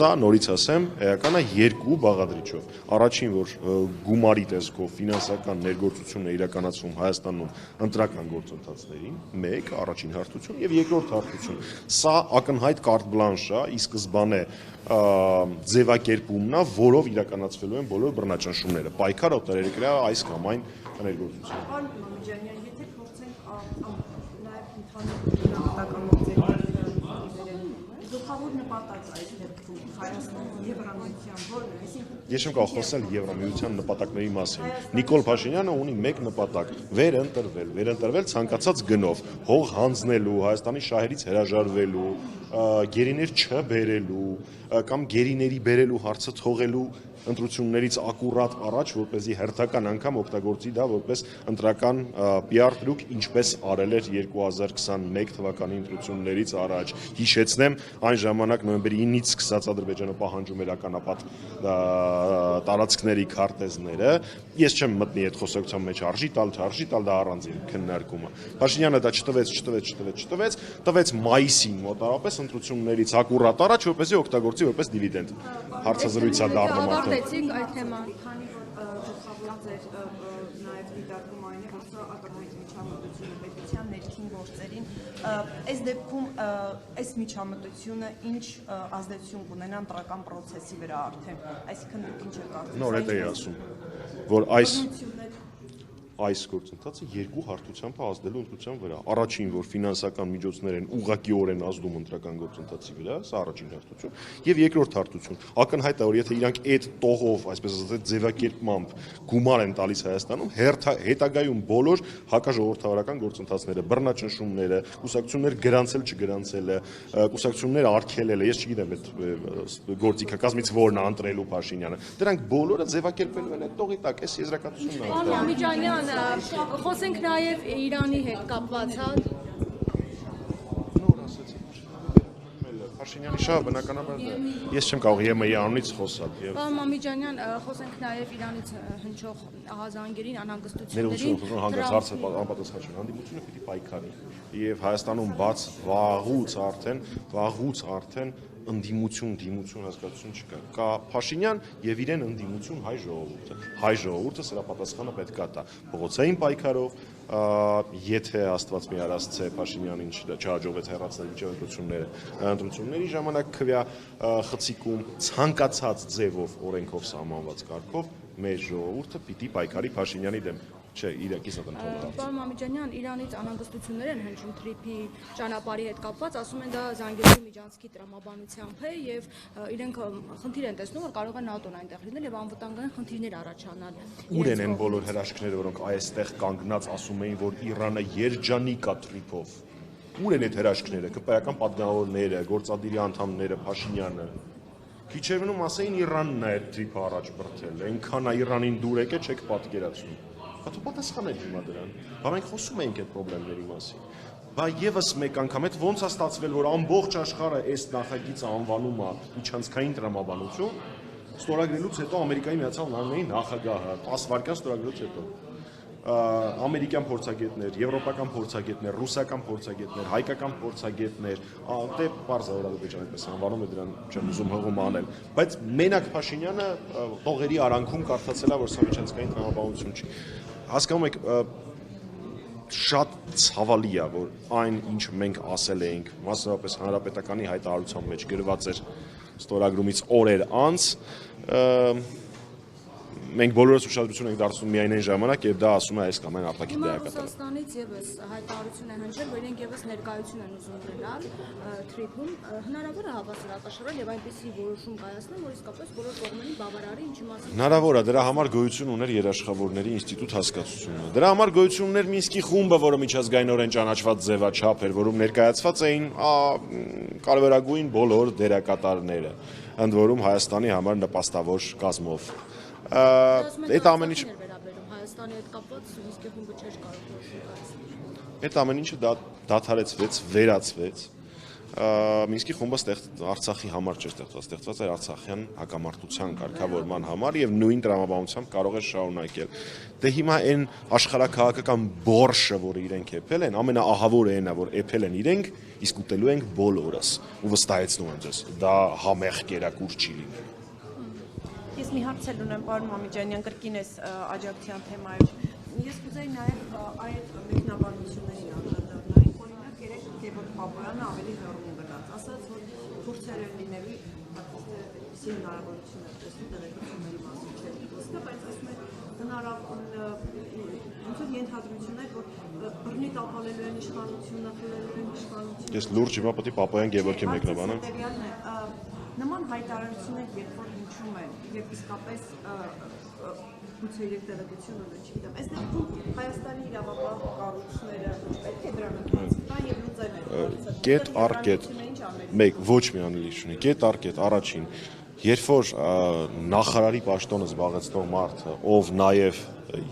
Սա նորից ասեմ, էականը երկու բաղադրիչով։ Առաջին, որ գումարի տեսքով ֆինանսական ներգործություն է իրականացվում Հայաստանում ընտրական գործընթացներին, մեկ, առաջին հարթություն, եւ երկրորդ հարթություն։ Սա ակնհայտ կարտ բլանշ է, ի սկզբանե ձևակերպումն է, որով իրականացվելու են բոլոր բռնաճնշումները։ Պայքար օտարերկրյա այս կամ այն ներգործություն։ Ես չեմ կարող խոսել Եվրամիության նպատակների մասին։ Նիկոլ Փաշինյանը ունի մեկ նպատակ՝ վերընտրվել ցանկացած գնով, հող հանձնելու, Հայաստանի շահերից հրաժարվելու, գերիներ չբերելու կամ գերիների բերելու հարցը թողելու ընտրություններից ակուրատ առաջ, որպեսզի հերթական անգամ օգտագործի դա որպես ընտրական PR տրուկ, ինչպես արել էր 2021 թվականի ընտրություններից առաջ։ Հիշեցնեմ, այն ժամանակ նոյեմբերի 9-ից սկսած Ադրբեջանը պահանջում էր ականապատ տարածքների քարտեզները։ Ես չեմ մտնի այդ խոսակցության մեջ արժի տալ, չարժի տալ, դա առանձին քննարկումը։ Փաշինյանը դա տվեց մայիսին մոտավորապես ընտրություններից ակուրատ առաջ, որպեսզի օգտագործի որպես դիվիդենդ։ Հարցազրույցա դառնում Ավարտեցինք այդ թեման։ Քանի որ գլխավոր ձեր նաև դիտարկում այն է, որ սա ակնհայտ միջամտություն է պետության ներքին գործերին, այս դեպքում այս միջամտությունը ինչ ազդեցություն կունենա ընտրական process-ի վրա արդեն, այսինքն դուք ինչ եք կարծում։ Նոր էդ էի ասում, որ այս գործընթացը երկու հարթությամբ է ազդելու ընտրության վրա։ Առաջին, որ ֆինանսական միջոցներ են ուղղակիորեն ազդում ընտրական գործընթացի վրա, սա առաջին հարթություն, եւ երկրորդ հարթություն։ Ակնհայտ է, որ եթե իրանք այդ տողով, այսպես ասած, ձևակերպմամբ գումար են տալիս Հայաստանում, հետագայում բոլոր հակաժողովրդավարական գործընթացները, բռնաճնշումները, կուսակցություններ գրանցել չգրանցելը, կուսակցություններ արգելելը, ես չգիտեմ այդ գործիքը կազմից որն է ընտրելու Փաշինյանը, դրանք բոլորը ձևակերպելու են այդ տողի տակ, այս եզրակացությունն է։ Խոսենք նաև Իրանի հետ կապված, հա։ Նոր ասեցի, Փաշինյանի շահը բնականաբար դա։ Ես չեմ կարող ԵՄ-ի անունից խոսալ։ Պարոն Մամիջանյան, խոսենք նաև Իրանից հնչող ահազանգերին, անհանգստություններին։ Ներողություն, հանգած հարցը անպատասխան չէ։ Հանդիպությունը պիտի պայքարի։ Եվ Հայաստանում բաց վաղուց արդեն ընդդիմություն հասկացություն չկա։ Կա Փաշինյան եւ իրեն ընդդիմություն հայ ժողովուրդը։ Հայ ժողովուրդը սրա պատասխանը պետք է տա փողոցային պայքարով, եթե Աստված մի արածցե Փաշինյանին չհաջողվեց հեռացնել ընտրությունների ժամանակ քվյա խցիկում ցանկացած ձևով օրենքով սահմանված կարգով մեր ժողովուրդը պիտի պայքարի Փաշինյանի դեմ։ Չէ, իրակից ընդհանրապես։ Պարոն Մամիջանյան, Իրանից անհանգստություններ են հնչում Թրիփի ճանապարհի հետ կապված, ասում են դա Զանգեզուրի միջանցքի տրամաբանությամբ է եւ իրենք խնդիր են տեսնում, որ կարող է ՆԱՏՕ-ն այնտեղ լինել եւ անվտանգային խնդիրներ առաջանալ։ Ուր են բոլոր հրաշքները, որոնք այստեղ կանգնած ասում էին, որ Իրանը երջանիկ է Թրիփով։ Ուր են այդ հրաշքները, ԿՊ-ական պատգամավորները, գործադիրի անդամները, Փաշինյանը։ Քիչ էր մնում ասեին Իրանն է այդ Թրիփը առաջ բրթել, այնքան է Իրանին դուր եկել, չեք պատկերացնում։ Հատու պատասխանել հիմա դրան, բա մենք խոսում ենք այդ խնդիրների մասին։ Բա եւս մեկ անգամ այդ ոնց է ստացվել, որ ամբողջ աշխարհը այս նախագիծը անվանում է միջանցքային տրամաբանություն, ստորագրելուց հետո Ամերիկայի Միացյալ Նահանգների նախագահը 10 վայրկյան ստորագրելուց հետո ամերիկյան փորձագետներ, եվրոպական փորձագետներ, ռուսական փորձագետներ, հայկական փորձագետներ, դե բարձ Ադրբեջանը այդպես անվանում է, դրան չեմ ուզում հղում անել, բայց մենակ Փաշինյանը տողերի արանքում կարդացել է, որ սա միջանցքային տրամաբանություն չի։ Հասկանում եք, շատ ցավալի է, որ այն, ինչ մենք ասել էինք, մասնավորապես հանրապետականի հայտարարության մեջ գրված էր ստորագրումից օրեր անց, մենք բոլորս ուշադրություն ենք դարձնում միայն այն ժամանակ, երբ դա ասում է այս կամ այն արտաքին դերակատարը։ Ռուսաստանից եւս հայտարարություն է հնչել, որ իրենք եւս ներկայություն են ուզում ունենալ Թրիփում, հնարավոր է հավասարակշռել եւ այնպիսի որոշում կայացնել, որ իսկապես բոլոր կողմերին բավարարի, ինչի մասին։ Հնարավոր է, դրա համար գոյություն ուներ երաշխավորների ինստիտուտ հասկացությունը։ Դրա համար գոյություն ուներ Մինսկի խումբը, որը միջազգայինորեն ճանաչված ձևաչափ էր, որում ներկայացված էին կարևորագույն բոլոր դերակատարները, ընդ որում Հայաստանի համար նպաստավոր կազմով։ Այդ ամեն ինչը Հայաստանի հետ կապված Մինսկի խումբը չէր կարող որոշում կայացնել։ Այդ ամեն ինչը դադարեցվեց, վերացվեց Մինսկի խումբը Արցախի համար չէր ստեղծված էր արցախյան հակամարտության կարգավորման համար եւ նույն տրամաբանությամբ կարող է շարունակել։ Դե հիմա այն աշխարհակահաղական բորշը, որը իրենք էփել են, ամենաահավորը այն է, որ էփել են իրենք, իսկ ուտելու ենք բոլորս։ Ու վստահեցնում եմ ձեզ, դա համեղ կերակուր չի լինի։ Ես մի հարց ունեմ, պարոն Մամիջանյան, կրկին էս աջակցության թեմայով։ Ես կուզեի նաև այդ մեկնաբանություններին անդրադառնալ, օրինակ երեք Գևորգ Պապոյանը ավելի հեռուն գնաց, ասաց, որ փորձեր են լինելու արտիստի հնարավորություն է տեսնում տեղեկությունների մասին չէ, բայց ասում է ոնց որ ենթադրություն է, որ բռնի տապալելու են իշխանությունը, խլելու են իշխանությունը։ Ես լուրջ հիմա պետք է Պապոյան Գևորգի մեկնաբանեմ։ Նման հայտարարություններ երբ որ հնչում են եւ իսկապես գուցե երեք տեղեկություն ունեն, չգիտեմ, այս դեպքում Հայաստանի իրավապահ կառույցները պետք է դրան ընդհանրեն տան եւ լուծեն այդ Կետ առ կետ, մեկ ոչ մի անելիք չունի, կետ առ կետ, առաջին, երբ որ նախարարի պաշտոնը զբաղեցնող մարդը, ով նաև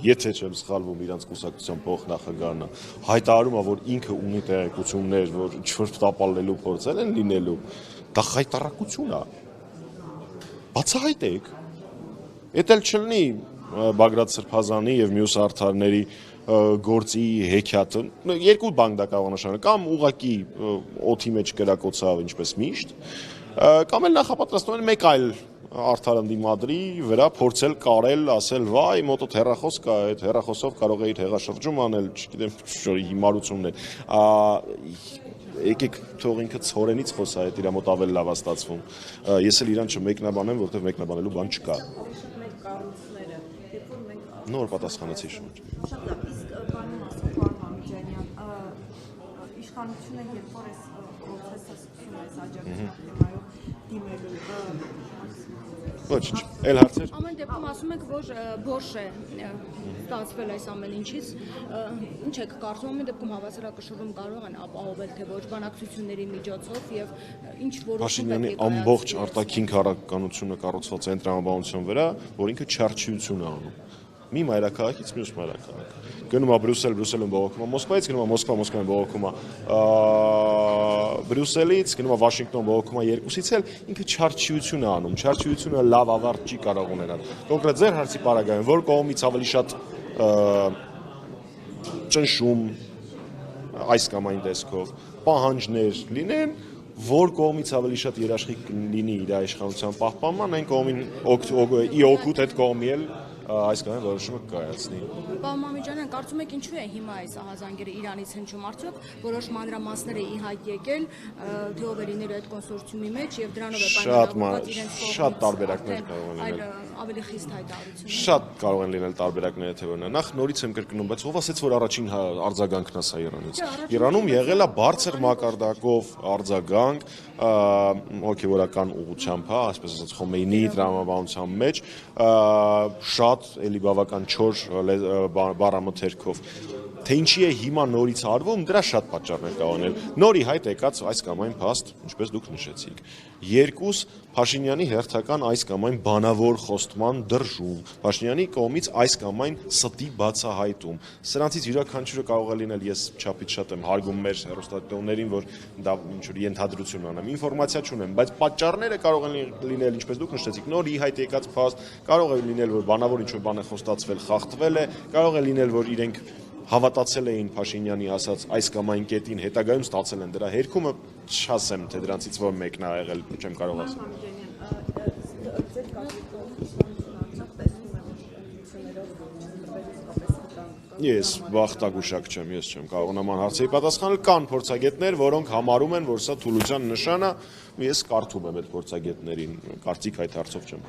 եթե չեմ սխալվում իրանց կուսակցության փոխնախագահն է, հայտարարում է, որ ինքը ունի տեղեկություններ, որ ինչ-որ տապալելու փորձել են լինելու, դա խայտարակություն է։ Բացահայտեք։ Էդ էլ չլինի Բագրատ Սրբազանի եւ մյուս արդարների գործի հեքիաթը, երկու բան դա կարող նշանակել, կամ ուղակի օդի մեջ կրակոցավ ինչպես միշտ, կամ էլ նախապատրաստում են մեկ այլ արդար ընդդիմադրի վրա փորձել կարել, ասել վայ, մոտդ հեռախոս կա, այդ հեռախոսով կարող է իր հեղաշրջում անել, չգիտեմ, շորի հիմարություններ։ Եկեք թող ինքը ցորենից խոսա, այդ իր մոտ ավելի լավ է ստացվում։ Ես էլ իրան չմեկնաբանեմ, որովհետև մեկնաբանելու բան չկա։ Նոր պատասխանեցի շուտ։ Շատ լավ, իսկ բանում ասում պարոն Մամիջանյան, իշխանությունը երբ որ այս պրոցեսը սկսում է այս աջակցության թեմայով դիմելու Ոչ, էլ հարցեր։ Ամեն դեպքում ասում եք, որ բորշ է ստացվել այս ամեն ինչից, ինչ եք կարծում, ամեն դեպքում հավասարակշռում կարող են ապահովել, թե ոչ բանակցությունների միջոցով եւ ինչ որոշում Փաշինյանի ամբողջ արտաքին քաղաքականությունը կառուցված է տրամաբանության վրա, որ ինքը չարչիություն է անում։ Մի մայրաքաղաքից մյուս մայրաքաղաք։ Գնում է Բրյուսելում բողոքում է Մոսկվայից, գնում է Մոսկվայում բողոքում է Բրյուսելից, գնում է Վաշինգտոն բողոքում է երկուսից էլ ինքը չարչիություն է անում, չարչիությունը լավ ավարտ չի կարող ունենալ։ Կոնկրետ ձեր հարցի պարագայում, որ կողմից ավելի շատ ճնշում այս կամ այն տեսքով պահանջներ լինեն, որ կողմից ավելի շատ երաշխիք լինի իր իշխանության պահպանման, այն կողմին օգուտ այդ կողմի էլ այս կամ որոշումը կայացնի։ Պարոն Մամիջանյան, կարծում եք ինչու է հիմա այս ահազանգերը Իրանից հնչում, արդյոք որոշ մանրամասներ է ի հայտ եկել թե ով է լինելու այդ կոնսորցիումի մեջ եւ դրանով է պայմանավորված իրենց շատ տարբերակներ կարող են լինել։ Ավելի խիստ հայտարարություններ։ Շատ կարող են լինել տարբերակները թե որն է։ Նախ նորից եմ կրկնում, բայց ով ասեց, որ առաջին արձագանքն է սա Իրանից։ Իրանում եղել է բարձր մակարդակով արձագանք հոգեվորական ուղղությամբ, այսպես ասած Խոմեյնիի տրամաբանության մեջ, շատ էլի բավական չոր բառամթերքով։ Թե ինչի է հիմա նորից արվում, դրա շատ պատճառներ կարող են։ Նորի հայտ եկած այս կամ այն փաստ, ինչպես դուք նշեցիք։ Երկուս Փաշինյանի հերթական այս կամ այն բանավոր խոստման դրժում, Փաշինյանի կողմից այս կամ այն ստի բացահայտում։ Սրանցից յուրաքանչյուրը կարող է լինել, ես չափից շատ եմ հարգում մեր հեռուստատիտողներին, որ դա ինչ-որ ենթադրություն անեմ, ինֆորմացիա չունեմ, բայց պատճառները կարող են լինել, ինչպես դուք նշեցիք, նոր ի հայտ եկած փաստ, կարող է լինել, որ բանավոր ինչ-որ բան է խոստացվել, խախտվել է, կարող է լինել, որ իրենք հավատացել էին Փաշինյանի ասած այս կամ այն կետին, հետագայում ստացել են դրա հերքումը, չասեմ, թե դրանցից որ մեկն է եղել, չեմ կարող ասել։ Ես բախտագուշակ չեմ, ես չեմ կարող նման հարցերի պատասխանել, կան փորձագետներ, որոնք համարում են, որ սա թուլության նշան է, ու ես կարդում եմ այդ փորձագետներին, կարծիք այդ հարցով չեմ։